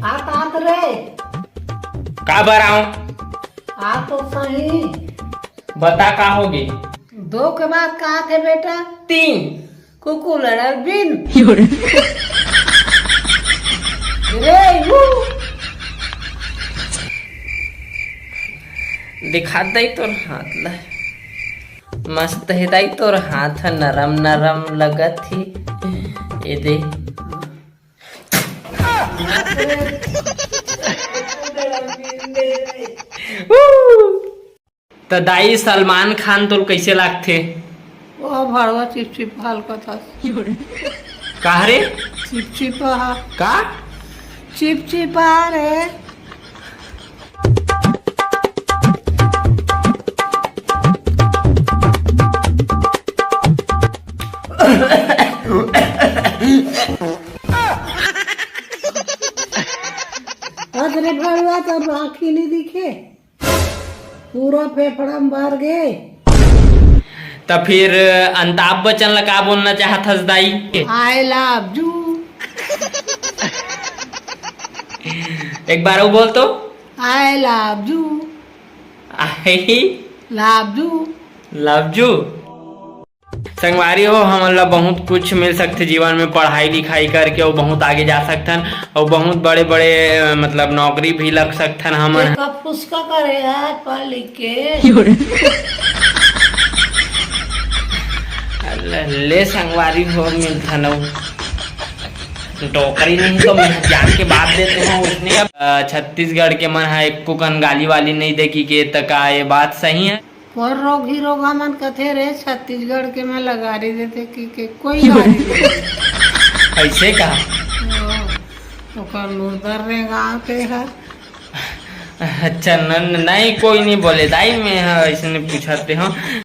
आत आत रे का बराऊं? आ तो सही। बता का होगी? 2 के बाद कहा थे बेटा? 3। कुकू लड़ा बिन रे दिखा दई तोर हाथ ला मस्त है दाई तोर हाथ नरम नरम लगत ही ये दे। तो दाई सलमान खान तो कैसे लागथे? वो भड़वा चिपचिप हल्का था। का रे? चिपचिपा का चिपचिपा रे। अरे भड़वा तो आँखी नहीं दिखे, पूरा फेफड़ा में भर गए। तो फिर अमिताभ बच्चन ला का बोलना चाहत हस दाई? I love you. एक बार वो बोल तो। I love you. I love you. Love you. संगवारी हो हमन ला बहुत कुछ मिल सकते जीवन में, पढ़ाई लिखाई करके वो बहुत आगे जा सकथन और बहुत बड़े बड़े मतलब नौकरी भी लग सकथन हमन। फुसका करे है पढ़ लिख के। ले संगवारी हो मिलथन नौकरी नहीं तो मैं जान के बात देते हैं उसने। छत्तीसगढ़ के मन है एक कन गाली वाली नहीं देखी के तका, ये बात सही है? और रोग ही रोग हमन कथे रे छत्तीसगढ़ के में लगारी देते कि कोई गाड़ी ऐसे का लूदर रे गाँव के है। अच्छा नहीं कोई नहीं बोले दाई, मैं ऐसे पूछते हो।